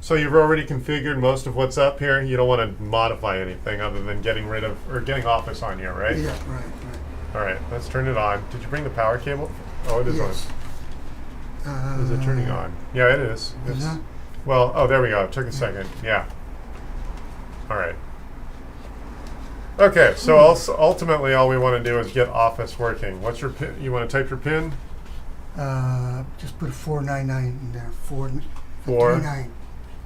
So you've already configured most of what's up here. You don't want to modify anything other than getting rid of or getting Office on here, right? Yeah, right. All right, let's turn it on. Did you bring the power cable? Oh, it is Yes. on. Is it turning on? Yeah, it is. It's, that? well, oh, there we go. It took a second. Yeah. All right. Okay, so ultimately all we want to do is get Office working. What's your pin? You want to type your pin? Just put 499 in there. 4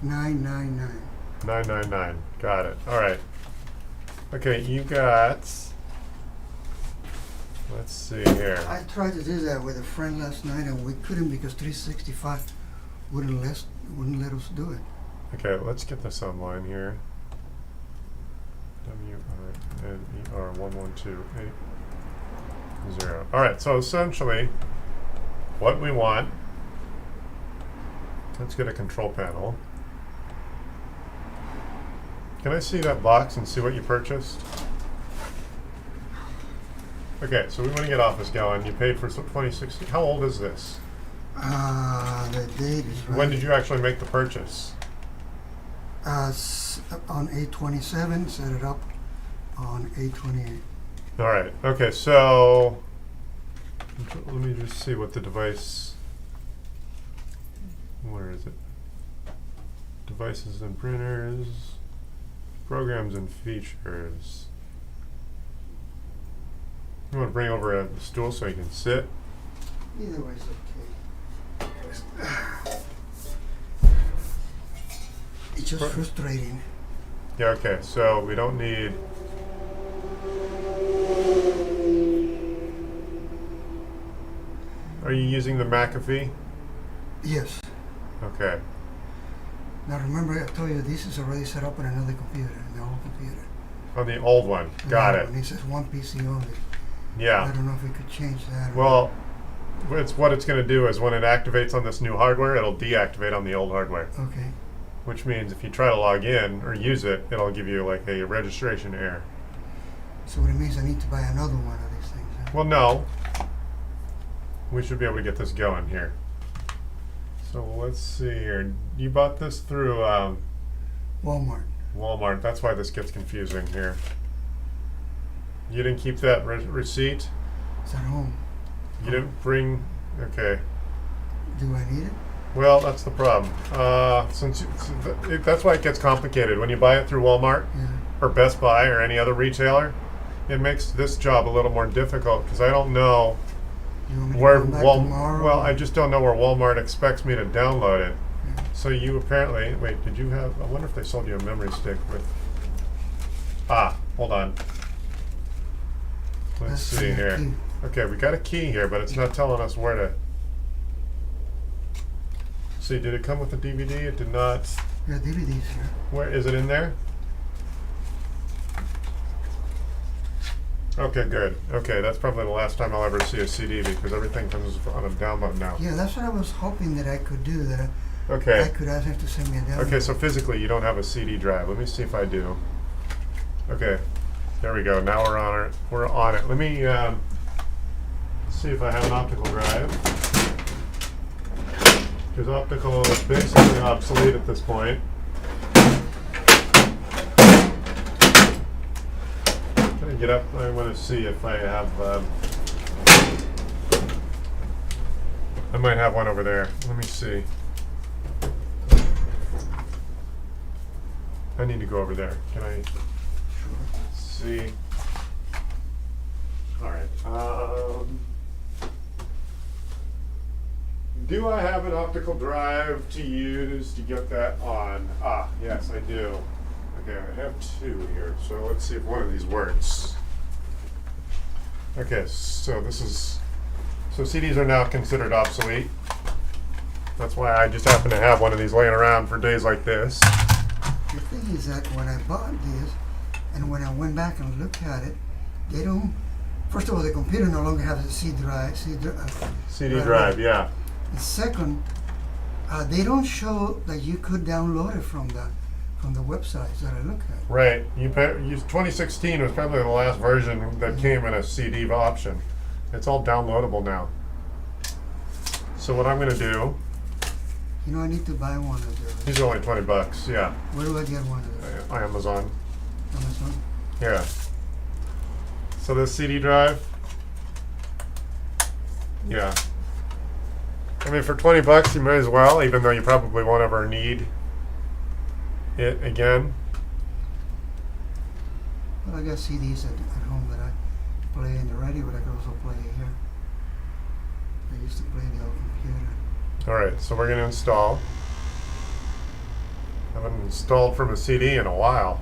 999. 999. Got it. All right. Okay, you got. Let's see here. I tried to do that with a friend last night, and we couldn't because 365 wouldn't let us do it. Okay, let's get this online here. WINER 1128. All right, so essentially, what we want. Let's get a control panel. Can I see that box and see what you purchased? Okay, so we want to get Office going. You paid for 2016. How old is this? The date is right. When did you actually make the purchase? On 8/27, set it up on 8/28. All right. Okay, so let me just see what the device. Where is it? Devices and printers, programs and features. You want to bring over a stool so you can sit? Either way is okay. It's just frustrating. Yeah, okay, so we don't need. Are you using the McAfee? Yes. Okay. Now remember, I told you this is already set up on another computer, an old computer. On the old one. Got it. And it says one PC only. I Yeah. don't know if we could change that. Well, what it's going to do is when it activates on this new hardware, it'll deactivate on the old hardware. Okay. Which means if you try to log in or use it, it'll give you like a registration error. So what it means, I need to buy another one of these things. Huh? Well, no. We should be able to get this going here. So let's see here. You bought this through Walmart. Walmart. That's why this gets confusing here. You didn't keep that receipt? It's at home. You didn't bring... Okay. Do I need it? Well, that's the problem. That's why it gets complicated. When you buy it through Walmart Yeah. or Best Buy or any other retailer, it makes this job a little more difficult because I don't know You want me to where come back tomorrow? Well, I just don't know where Walmart expects me to download it. Yeah. So you apparently wait. Did you have? I wonder if they sold you a memory stick with. Hold on. Let's see the here. key. Okay, we got a key here, but it's not telling us where to. See, did it come with a DVD? It did not. Yeah, DVDs here. Where is it in there? Okay, good. Okay, that's probably the last time I'll ever see a CD because everything comes on a download now. Yeah, that's what I was hoping that I could do. That I Okay. could ask him to send me a download. Okay, so physically you don't have a CD drive. Let me see if I do. Okay, there we go. Now we're on it. We're on it. Let me see if I have an optical drive. Because optical is basically obsolete at this point. Can I get up? I want to see if I have. I might have one over there. Let me see. I need to go over there. Can I see? All right. Do I have an optical drive to use to get that on? Yes, I do. Okay, I have two here, so let's see if one of these works. Okay, so so CDs are now considered obsolete. That's why I just happen to have one of these laying around for days like this. The thing is that when I bought this, and when I went back and looked at it, they don't. First of all, the computer no longer has a CD drive, yeah. And second, they don't show that you could download it from the websites that I look at. Right. 2016 was probably the last version that came in a CD option. It's all downloadable now. So what I'm going to do You know, I need to buy one of those. These are only $20. Yeah, Where do I get one of those? Amazon. Amazon? Yeah. So this CD drive. Yeah. I mean, for $20, you may as well, even though you probably won't ever need it again. Well, I got CDs at home that I play in the radio, but I can also play here. I used to play in the old computer. All right, so we're going to install. I haven't installed from a CD in a while.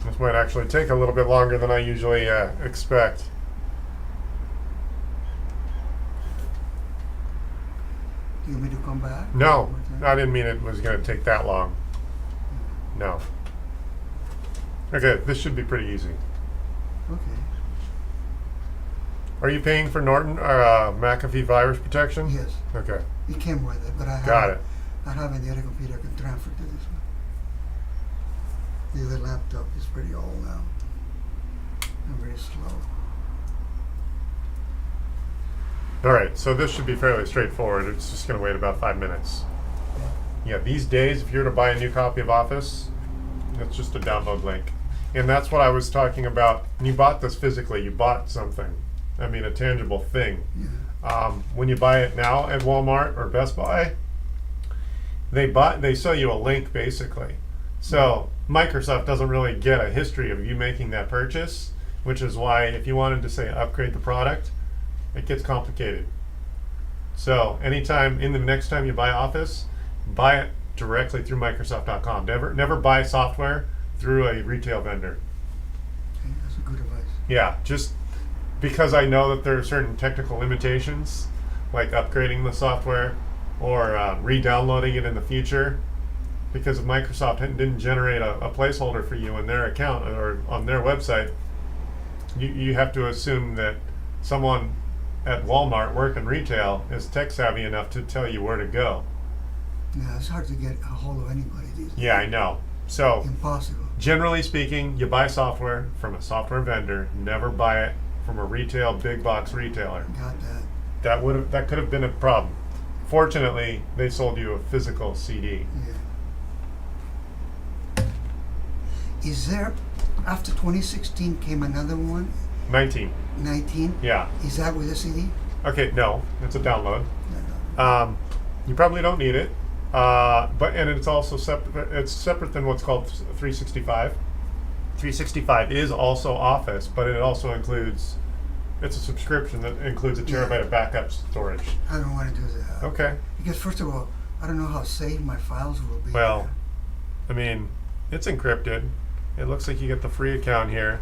This might actually take a little bit longer than I usually expect. Do you want me to come back? No, One more time? I didn't mean it was going to take that long. No. Okay, this should be pretty easy. Okay. Are you paying for Norton or McAfee virus protection? Yes, Okay, it came with it, but I got have it. I have in the other computer I can transfer to this one. The other laptop is pretty old now and very slow. All right, so this should be fairly straightforward. It's just going to wait about 5 minutes. Yeah, these days, if you were to buy a new copy of Office, it's just a download link. And that's what I was talking about. When you bought this physically, you bought something. I mean, a tangible thing. Yeah. When you buy it now at Walmart or Best Buy, they sell you a link basically. So Microsoft doesn't really get a history of you making that purchase, which is why if you wanted to say upgrade the product, it gets complicated. So anytime in the next time you buy Office, buy it directly through Microsoft.com. Never buy software through a retail vendor. Okay, that's a good advice. Yeah, just because I know that there are certain technical limitations, like upgrading the software or re-downloading it in the future, because if Microsoft didn't generate a placeholder for you in their account or on their website, you have to assume that someone at Walmart working retail is tech savvy enough to tell you where to go. Yeah, it's hard to get a hold of anybody these days. Yeah, I know. So Impossible. generally speaking, you buy software from a software vendor. Never buy it from a retail big box retailer. Got that. That could have been a problem. Fortunately, they sold you a physical CD. Yeah. Is there, after 2016 came another one, 19. 19? Yeah. Is that with a CD? Okay. No, it's a download. No. You probably don't need it, but it's also separate. It's separate than what's called 365. 365 is also Office, but it also includes. It's a subscription that includes a terabyte of backup storage. I don't want to do that. Okay. Because first of all, I don't know how safe my files will be. Well, I mean, it's encrypted. It looks like you get the free account here.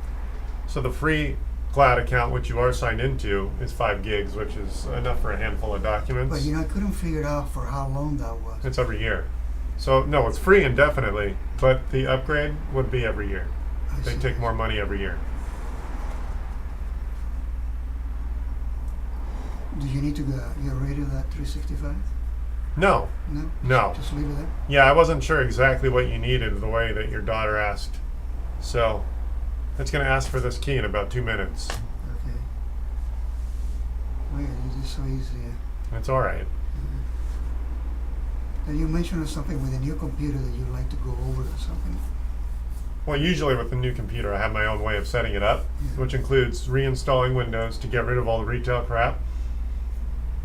So the free cloud account, which you are signed into, is 5 gigs, which is enough for a handful of documents. But I couldn't figure out for how long that was. It's every year. So no, it's free indefinitely, but the upgrade would be every year. I They see. take more money every year. Do you need to get rid of that 365? No, No? no. Just leave it there? Yeah, I wasn't sure exactly what you needed the way that your daughter asked. So it's going to ask for this key in about 2 minutes. Okay. Well, it is so easy. It's all right. And you mentioned something with a new computer that you'd like to go over or something. Well, usually with the new computer, I have my own way of setting it up, Yeah. which includes reinstalling Windows to get rid of all the retail crap.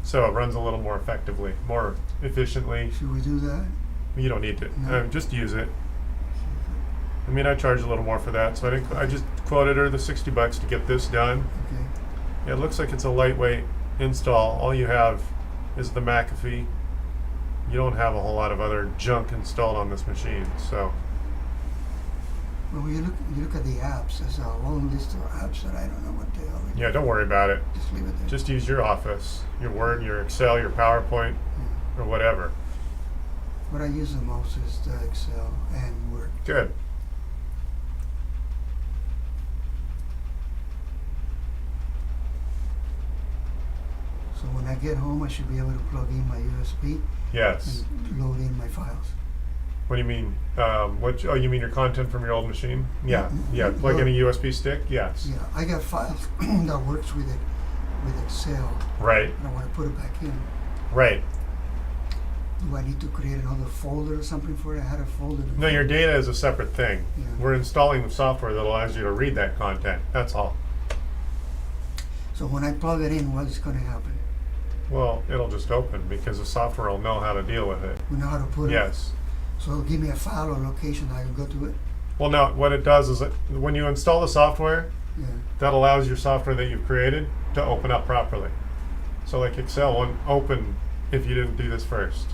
So it runs a little more effectively, more efficiently. Should we do that? You don't need to. No. Just use it. I mean, I charge a little more for that, so I just quoted her the $60 to get this done. Okay. Yeah, it looks like it's a lightweight install. All you have is the McAfee. You don't have a whole lot of other junk installed on this machine, so Well, when you look at the apps, there's a long list of apps that I don't know what they are. yeah, don't worry about it. Just leave it there. Just use your Office, your Word, your Excel, your PowerPoint, Yeah. or whatever. What I use the most is the Excel and Word. Good. So when I get home, I should be able to plug in my USB Yes. and load in my files. What do you mean? Oh, you mean your content from your old machine? Yeah. Yeah. Plug in a USB stick? Yes. Yeah, I got files that works with it with Excel. Right. And I want to put it back in. Right. Do I need to create another folder or something for it? I had a folder. No, your data is a separate thing. Yeah. We're installing the software that allows you to read that content. That's all. So when I plug it in, what's going to happen? Well, it'll just open because the software will know how to deal with it. We know how to put it. Yes. So it'll give me a file or location I can go to it. Well, no, what it does is when you install the software, Yeah. that allows your software that you've created to open up properly. So like Excel won't open if you didn't do this first.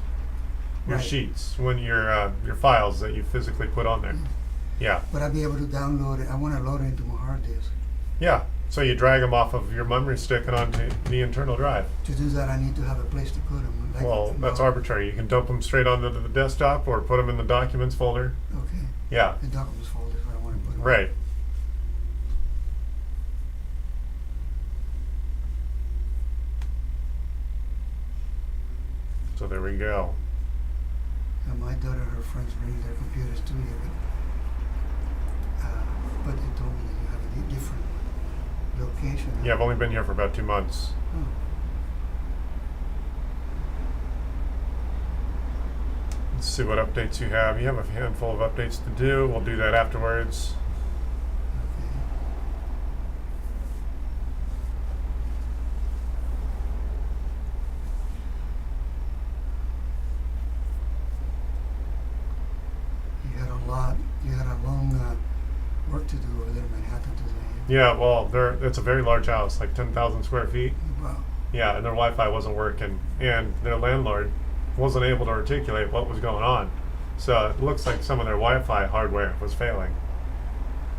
Your Right. sheets, when your files that you physically put on there. Yeah. But I'll be able to download it. I want to load it into my hard disk. Yeah. So you drag them off of your memory stick and onto the internal drive. To do that, I need to have a place to put them. Like, Well, that's arbitrary. You can dump them straight onto the desktop or put them in the documents folder. Okay. Yeah. The documents folder is what I want to put them. Right. So there we go. And my daughter and her friends bring their computers to you, but they told me that you have a different location. Yeah, I've only been here for about 2 months. Oh. Let's see what updates you have. You have a handful of updates to do. We'll do that afterwards. Okay. You had a long work to do over there in Manhattan today. Yeah, well, it's a very large house, like 10,000 square feet. Wow. Yeah, and their Wi-Fi wasn't working, and their landlord wasn't able to articulate what was going on. So it looks like some of their Wi-Fi hardware was failing.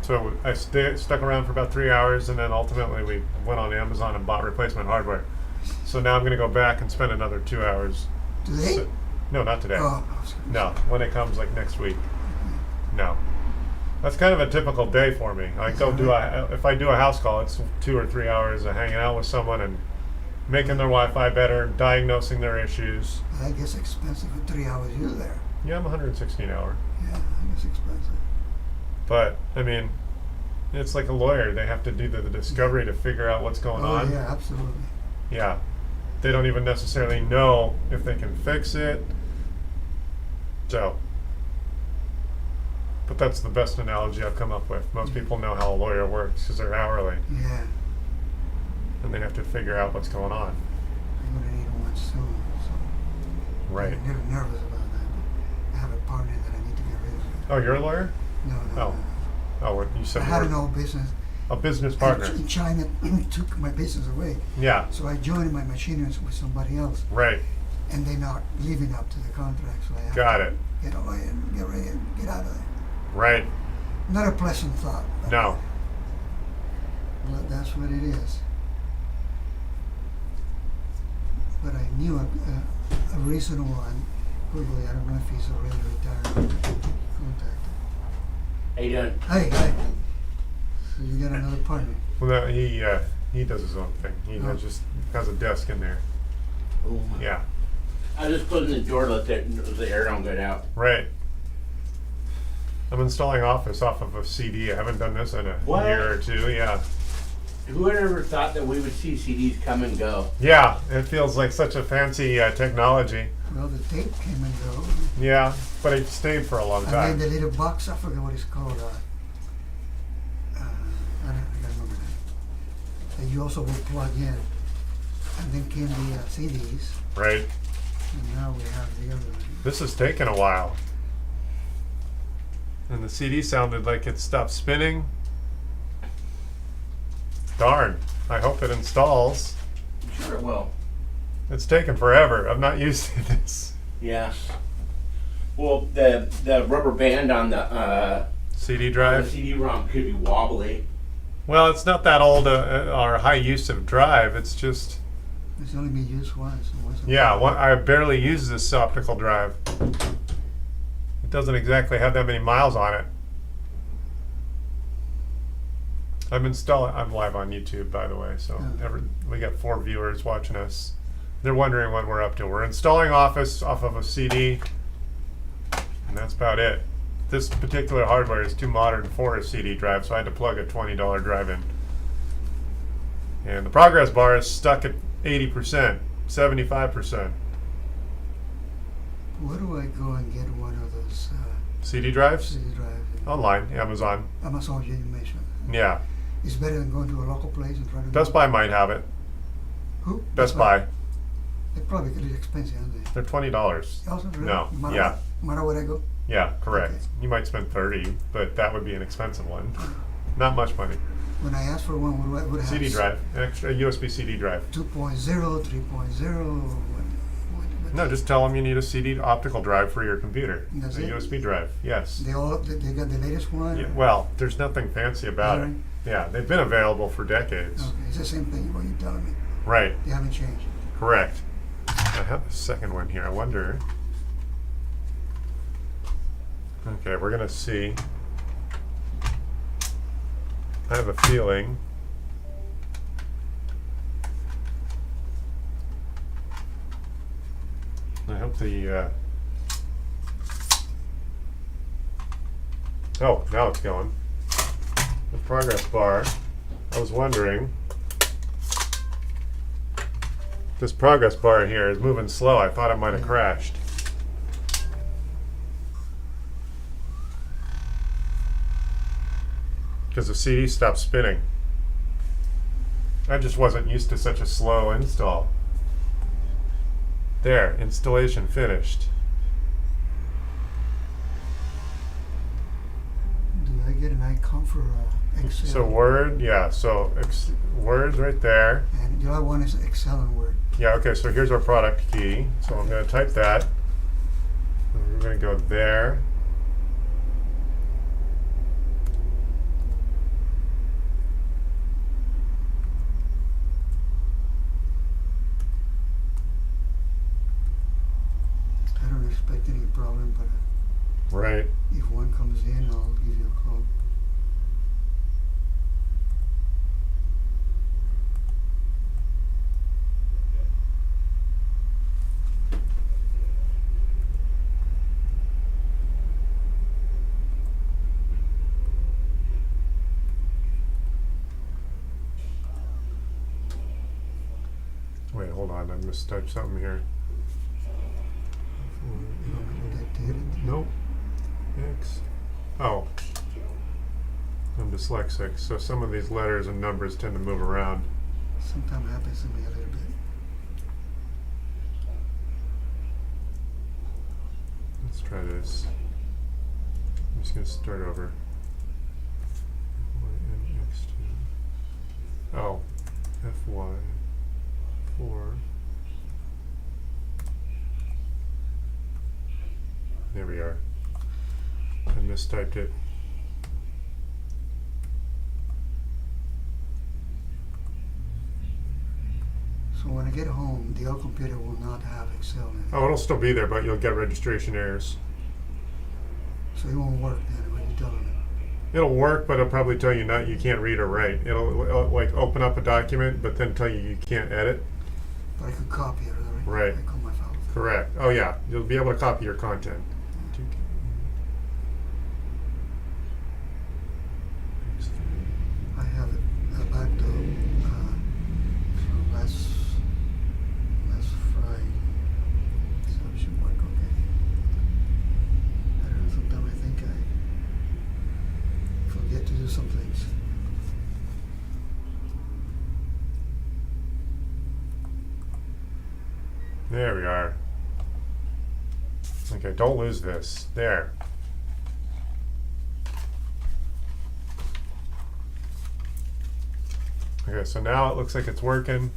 So I stuck around for about 3 hours, and then ultimately we went on Amazon and bought replacement hardware. So now I'm going to go back and spend another 2 hours. Today? So, no, not today. Oh, I was gonna No, when it comes like next week. No. That's kind of a typical day for me. I go if I do a house call, it's 2 or 3 hours of hanging out with someone and making their Wi-Fi better, diagnosing their issues. I guess expensive for 3 hours you're there. Yeah, I'm 116 an hour. Yeah, I guess expensive. But, I mean, it's like a lawyer. They have to do the discovery to figure out what's going on. Yeah, absolutely. Yeah. They don't even necessarily know if they can fix it. So, but that's the best analogy I've come up with. Most people know how a lawyer works because they're hourly, Yeah, and they have to figure out what's going on. I'm gonna need one soon. So Right. I'm really nervous about that. But I have a partner that I need to get rid of. Oh, you're a lawyer? No, no. Oh. no. Oh, what you said I you had were an old business. a business partner. And China took my business away. Yeah. So I joined my machinery with somebody else, Right. and they're not living up to the contract. So I have Got to it. get away and get ready and get out of there. Right. Not a pleasant thought. No. But that's what it is. But I knew a recent one. Probably, I don't know if he's already retired. Contacted. How you doing? Hey. So you got another partner. Well, no, he does his own thing. He just has a desk in there. Oh my. Yeah. I was just closing the door to let the air don't get out. Right. I'm installing Office off of a CD. I haven't done this in a What? year or two. Yeah. Who would ever thought that we would see CDs come and go? Yeah. It feels like such a fancy technology. Well, the tape came and go. Yeah, but it stayed for a long I made time. the little box. I forget what it's called. I can't remember that. That you also would plug in, and then came the CDs, Right. and now we have the other one. This has taken a while. And the CD sounded like it stopped spinning. Darn. I hope it installs. Sure it will. It's taken forever. I'm not used to this. Yeah. Well, the rubber band on the CD drive. CD-ROM could be wobbly. Well, it's not that old or high use of drive. It's just, It's only been used once. It wasn't yeah, I barely use this optical drive. It doesn't exactly have that many miles on it. I'm live on YouTube, by the way, so we got 4 viewers watching us. They're wondering what we're up to. We're installing Office off of a CD, and that's about it. This particular hardware is too modern for a CD drive, so I had to plug a $20 drive in. And the progress bar is stuck at 80%, 75%. Where do I go and get one of those CD drives? CD drives? Online, Amazon. Amazon, you mentioned. Yeah. It's better than going to a local place and trying to. Best Buy might have it. Who? Best Buy. They're probably a little expensive, aren't they? They're $20. Also, really? No, No matter, yeah. no matter where I go. Yeah, correct. Okay. You might spend 30, but that would be an expensive one. Not much money. When I ask for one, what would I have? CD drive, an extra USB CD drive. 2.0, 3.0. No, just tell them you need a CD optical drive for your computer. That's A it? USB drive, yes. They got the latest one. Yeah, well, there's nothing fancy about it. Right. Yeah, they've been available for decades. Okay, it's the same thing. What you're telling me. Right, They haven't changed. correct. I have the second one here. I wonder. Okay, we're gonna see. I have a feeling. I hope the. Oh, now it's going. The progress bar. I was wondering. This progress bar here is moving slow. I thought it might have crashed. Because the CD stopped spinning. I just wasn't used to such a slow install. There, installation finished. Do I get an icon for Excel? So Word, yeah, so Word's right there. And the other one is Excel and Word. Yeah, okay, so here's our product key. So I'm going to type that. And we're going to go there. I don't expect any problem, but Right. if one comes in, I'll give you a call. Wait, hold on. I mistyped something here. You want me to dictate it? Nope. X. Oh. I'm dyslexic, so some of these letters and numbers tend to move around. Sometimes happens to me a little bit. Let's try this. I'm just going to start over. FYNX2. Oh. FY4. There we are. I mistyped it. So when I get home, the old computer will not have Excel in it. Oh, it'll still be there, but you'll get registration errors. So it won't work then when you tell it. It'll work, but it'll probably tell you you can't read or write. It'll like open up a document, but then tell you can't edit. But I could copy it, right? Right. I call my file. Correct. Oh yeah, you'll be able to copy your content. I have it back to last Friday. So it should work okay. I don't know, sometimes I think I forget to do some things. There we are. Okay, don't lose this. There. Okay, so now it looks like it's working.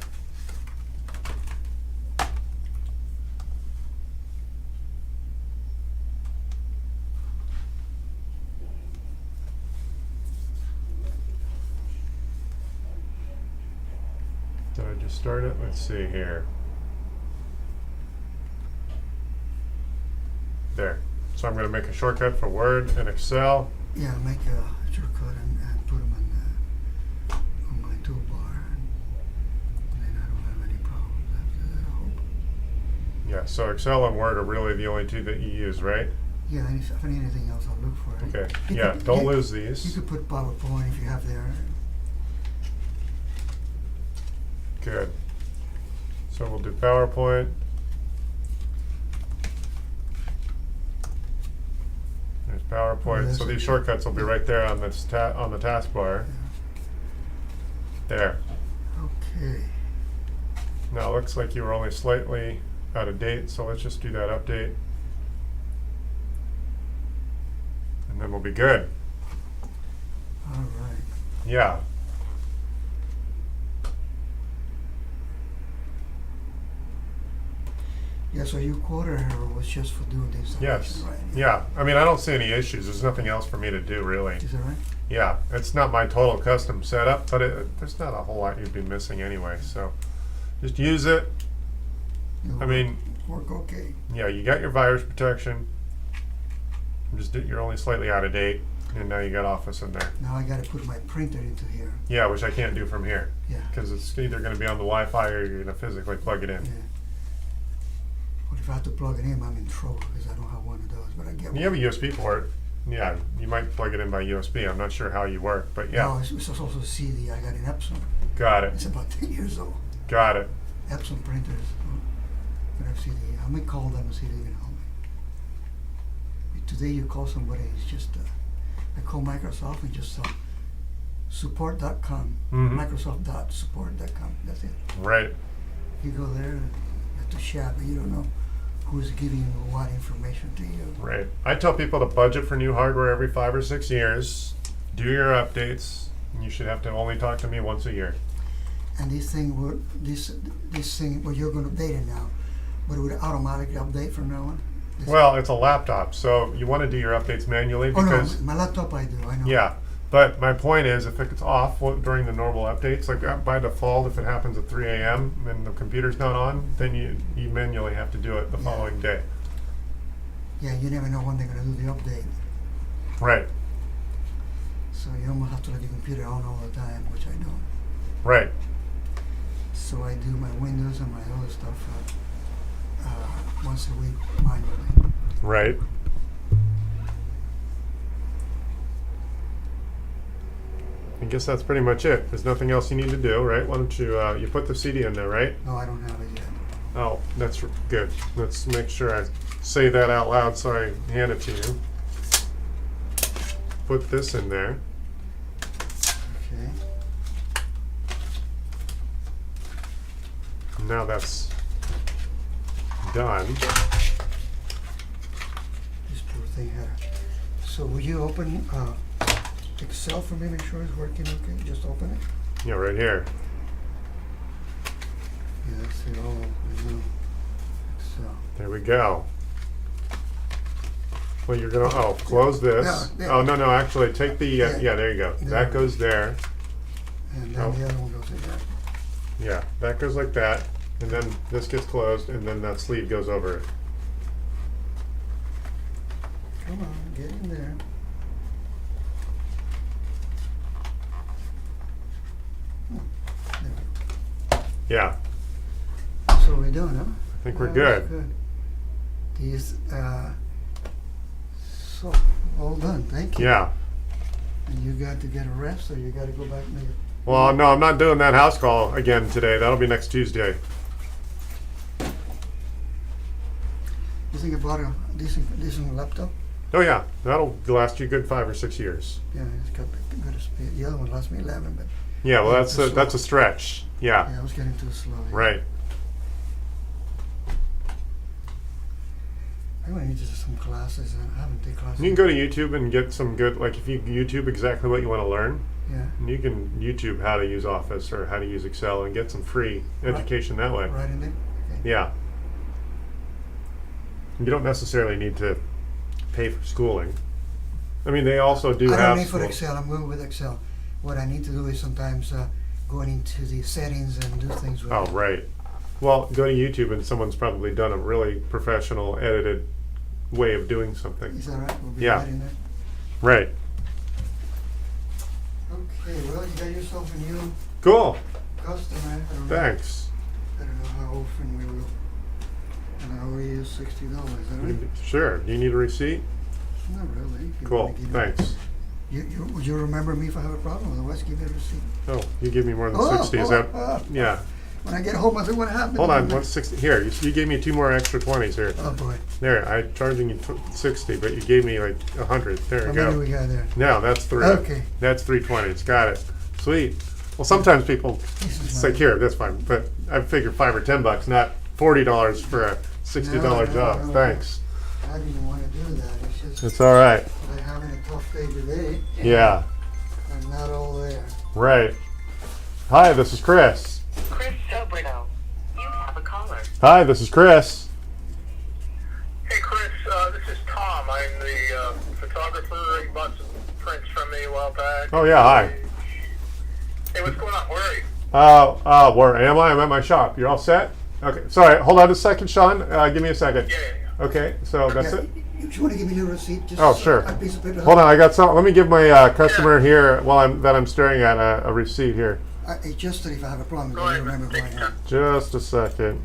Did I just start it? Let's see here. There. So I'm going to make a shortcut for Word and Excel. Yeah, make a shortcut and put them on my toolbar, and then I don't have any problems after that, I hope. Yeah, so Excel and Word are really the only two that you use, right? Yeah, and if I need anything else, I'll look for it. Okay. You Yeah, could- don't you- lose You these. could put PowerPoint if you have there. good. So we'll do PowerPoint. There's PowerPoint. Yeah, So that's these okay. shortcuts will be right there on this on the taskbar. There. Okay. Now it looks like you were only slightly out of date, so let's just do that update. And then we'll be good. All right. Yeah. Yeah, so your quarter error was just for doing the installation, Yes. right? Yeah. I mean, I don't see any issues. There's nothing else for me to do, really. Is that right? Yeah. It's not my total custom setup, but there's not a whole lot you'd be missing anyway. So just use it. It'll I mean, work okay. yeah, you got your virus protection. You're only slightly out of date, and now you got Office in there. Now I gotta put my printer into here. Yeah, which I can't do from here Yeah. because it's either going to be on the Wi-Fi or you're going to physically plug it in. Yeah. But if I have to plug it in, I'm in trouble because I don't have one of those. But I get You have a USB port. Yeah, you might plug it in by USB. I'm not sure how you work, but yeah, No, it's also CD. I got an Epson. got it. It's about 10 years old. Got it. Epson printers. But have CD. I may call them and see if they can help me. Today you call somebody, it's just, I call Microsoft and just support.com. Mhm. Microsoft.support.com. That's it. Right. You go there and you have to shop, but you don't know who's giving you what information to you. Right. I tell people to budget for new hardware every 5 or 6 years. Do your updates. And you should have to only talk to me once a year. And this thing would this thing, well, you're going to update it now, but it would automatically update from now on. This- Well, it's a laptop, so you want to do your updates manually oh no, because my laptop I do. I know. yeah. But my point is, if it's off during the normal updates, like by default, if it happens at 3 a.m. and the computer's not on, then you manually have to do it the Yeah. following day. Yeah, you never know when they're going to do the update, Right. so you almost have to let your computer on all the time, which I don't. Right. So I do my Windows and my other stuff once a week manually. Right. I guess that's pretty much it. There's nothing else you need to do, right? Why don't you you put the CD in there, right? No, I don't have it yet. Oh, that's good. Let's make sure I say that out loud so I hand it to you. Put this in there. Okay. Now that's done. This poor thing had. So will you open Excel for me? Make sure it's working okay. Just open it. Yeah, right here. Yeah, that's it. Oh, I know. Excel. There we go. Well, you're gonna close this. Yeah, Oh no, actually take the Yeah. yeah. There you go. There. That goes there. And then Oh. the other one goes in there. Yeah, that goes like that, and then this gets closed, and then that sleeve goes over it. Come on, get in there. There we Yeah, go. So we're done, huh? I think we're Yeah, that's good. These, so, all done, thank you. Yeah. And you got to get a rest, or you got to go back and make it? Well, no, I'm not doing that house call again today. That'll be next Tuesday. You think about a decent laptop? Oh yeah, that'll last you good 5 or 6 years. Yeah, it's got good speed. The other one lasts me 11, but Yeah, well Yeah, that's too that's a slow. stretch. Yeah, yeah, I was getting too slow. Yeah. right. I'm going to need just some classes. I haven't taken classes. You can go to YouTube and get some good, like if you YouTube exactly what you want to learn, Yeah, and you can YouTube how to use Office or how to use Excel and get some free education that way. right in there? Okay. Yeah. You don't necessarily need to pay for schooling. I mean, they also do I have don't need for school- Excel. I'm going with Excel. What I need to do is sometimes going into the settings and do things with Oh, it. right. Well, go to YouTube and someone's probably done a really professional, edited way of doing something. Is that right? We'll be Yeah. right in there. Right. Okay, well, you got yourself a new Cool. customer. I don't know. Thanks. I don't know how often we will. And I owe you $60, is that right? Sure. Do you need a receipt? Not really. If you Cool. wanna give me- Thanks. Would you remember me if I have a problem? Otherwise, give me a receipt. Oh, you give me more than Oh, 60. Is oh, that? oh. Yeah. When I get home, I say, what happened? Hold on, what's 60? Here, you gave me 2 more extra 20s here. Oh, boy. There, I'm charging you 60, but you gave me like 100. There How you many go. we got there? No, that's 3. Okay. That's 320s. Got it. Sweet. Well, sometimes people This is say, money. here, that's fine. But I figure $5 or $10, not $40 for a $60 No, job. no. Thanks. I didn't want to do that. It's just It's all right. like having a tough day today. Yeah, I'm not all there. right. Hi, this is Chris. Chris Sobrino, you have a caller. Hi, this is Chris. Hey Chris, this is Tom. I'm the photographer. You bought some prints from me a while back. Oh, yeah, hi. Hey, what's going on? Where are you? Where am I? I'm at my shop. You're all set? Okay, sorry. Hold on a second, Sean. Give me a second. Yeah. Okay, so that's Yeah, it. you want to give me your receipt? Just Oh, sure. A piece of paper. Hold on, I got some. Let me give my customer here while I'm staring at a receipt here. It's just that if I have a problem, Go I ahead, remember take where I your am. time. Just a second.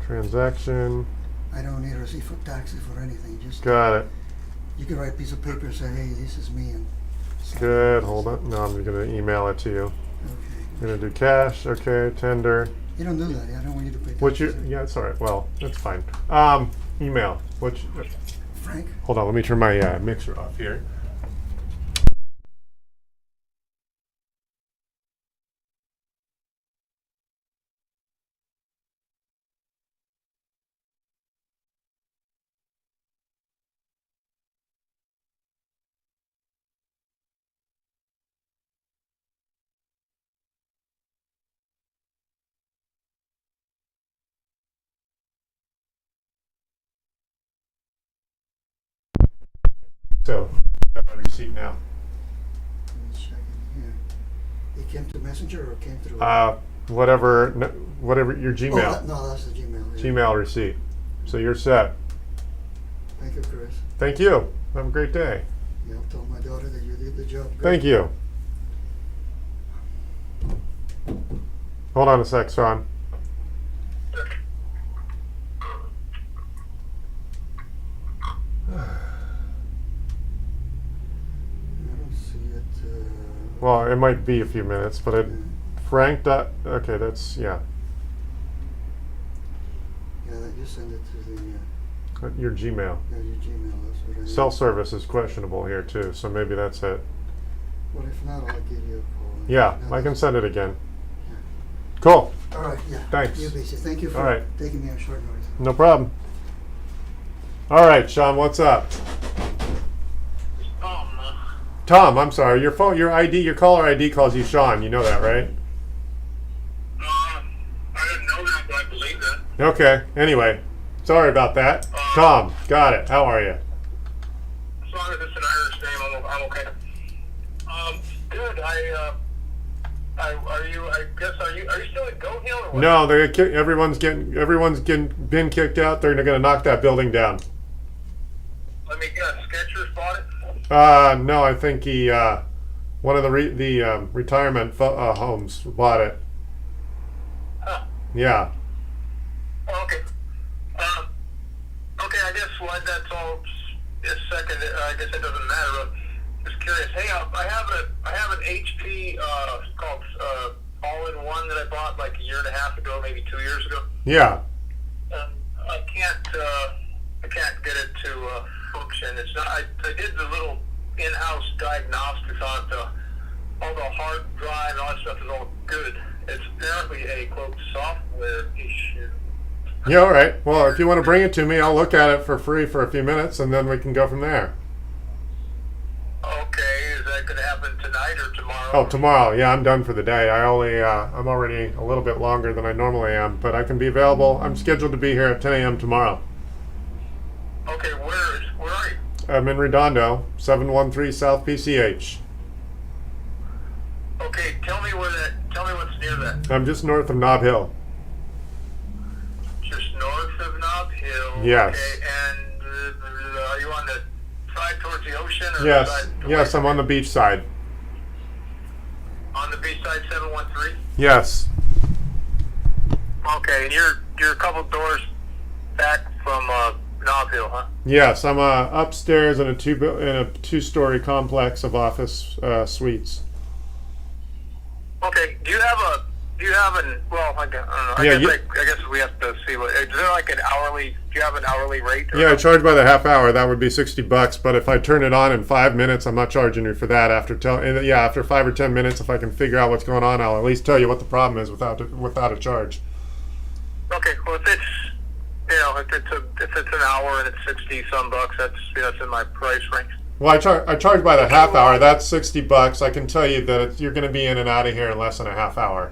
Transaction. I don't need a receipt for taxes or anything. Just Got it. you can write a piece of paper and say, hey, this is me. And Good. Hold on. No, I'm gonna email it to you. okay. I'm gonna do cash. Okay. Tender. You don't do that. I don't want you to pay taxes. What's your? Yeah, it's all right. Well, that's fine. Email. What's? Frank? Hold on. Let me turn my mixer off here. So, got my receipt now. Let me check in here. It came to Messenger or came through? Whatever your Oh, Gmail. no, that's the Gmail. Yeah. Gmail receipt. So you're set. Thank you, Chris. Thank you. Have a great day. Yeah, I'll tell my daughter that you did the job. Good. Thank you. Hold on a sec, Sean. I don't see it. Well, it might be a few minutes, but it Frank. Okay, that's yeah. Yeah, that you send it to the Your Gmail. yeah, your Gmail. That's what I need. Cell service is questionable here too, so maybe that's it. Well, if not, I'll give you a call. Yeah, No, I can that's- send it again. Cool. All right, yeah. Thanks. You're busy. Thank you for All right. taking me on short notice. No problem. All right, Sean, what's up? Tom, I'm sorry. Your phone, your ID, your caller ID calls you Sean. You know that, right? I didn't know that, but I believe that. Okay. Anyway, sorry about that. Tom, got it. How are you? As long as it's an Irish name, I'm okay. Good. Are you still at Goat Hill or what? No, everyone's been kicked out. They're going to knock that building down. Let me guess. Skechers bought it? No, I think he one of the retirement homes bought it. Huh. Yeah. Oh, okay. Okay, I guess that's all. Just a second. I guess it doesn't matter. Just curious. Hey, I have an HP called All-in-One that I bought like a year and a half ago, maybe 2 years ago. Yeah. I can't get it to function. It's not. I did the little in-house diagnostics on it. All the hard drive and all that stuff is all good. It's apparently a quote software issue. Yeah. All right. Well, if you want to bring it to me, I'll look at it for free for a few minutes, and then we can go from there. Okay, is that going to happen tonight or tomorrow? Oh, tomorrow. Yeah, I'm done for the day. I'm already a little bit longer than I normally am, but I can be available. I'm scheduled to be here at 10 a.m. tomorrow. Okay, where are you? I'm in Redondo, 713 South PCH. Okay, tell me what's near that. I'm just north of Nob Hill. Just north of Nob Hill. Yes. Okay, and are you on the side towards the ocean or the Yes. side Yes, I'm on the beach side. on the beach side 713? Yes. Okay, and you're a couple doors back from Nob Hill, huh? Yes, I'm upstairs in a two-story complex of office suites. Okay, do you have do you have an, well, I don't know. Yeah, I guess we have to see what, is there like an hourly, do you have an hourly rate? Or Yeah, I charge by the half hour. That would be $60. But if I turn it on in 5 minutes, I'm not charging you for that. After 5 or 10 minutes, if I can figure out what's going on, I'll at least tell you what the problem is without a charge. Okay, well, if it's, you know, if it's an hour and it's 60 some bucks, that's in my price range. Well, I charge by the half hour. That's $60. I can tell you that you're going to be in and out of here in less than a half hour.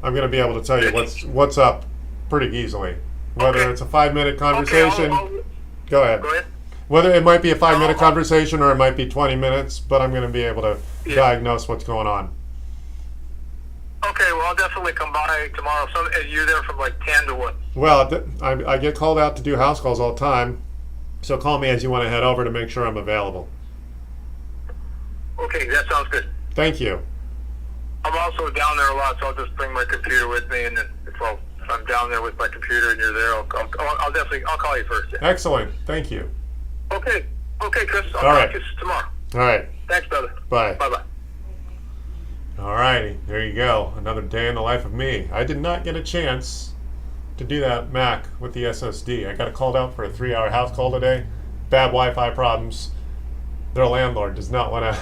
I'm going to be able to tell you what's up pretty easily. Whether Okay. it's a 5-minute conversation, go ahead. Go ahead. Whether it might be a 5-minute conversation or it might be 20 minutes, but I'm going to be able to diagnose what's going on. Okay, well, I'll definitely come by tomorrow. So you're there from like 10 to what? Well, I get called out to do house calls all the time, so call me as you want to head over to make sure I'm available. Okay, that sounds good. Thank you. I'm also down there a lot, so I'll just bring my computer with me, and then if I'm down there with my computer and you're there, I'll definitely call you first. Yeah. Excellent. Thank you. Okay, Chris. I'll All talk right. to you tomorrow. All right. Thanks, brother. Bye. Bye. All righty. There you go. Another day in the life of me. I did not get a chance to do that Mac with the SSD. I got called out for a 3-hour house call today. Bad Wi-Fi problems. Their landlord does not want to.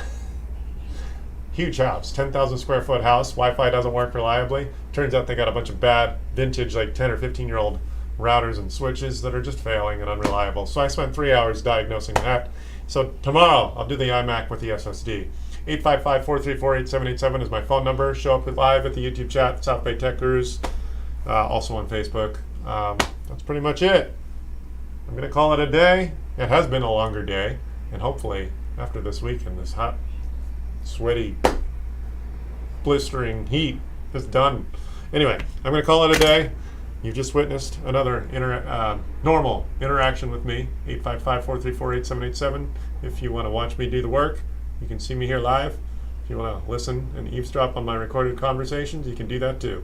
Huge house, 10,000 square foot house. Wi-Fi doesn't work reliably. Turns out they got a bunch of bad vintage, like 10 or 15-year-old routers and switches that are just failing and unreliable. So I spent 3 hours diagnosing that. So tomorrow I'll do the iMac with the SSD. 855-434-8787 is my phone number. Show up live at the YouTube chat, South Bay Tech Gurus, also on Facebook. That's pretty much it. I'm going to call it a day. It has been a longer day, and hopefully after this weekend, this hot, sweaty, blistering heat is done. Anyway, I'm going to call it a day. You've just witnessed another normal interaction with me. 855-434-8787. If you want to watch me do the work, you can see me here live. If you want to listen and eavesdrop on my recorded conversations, you can do that too.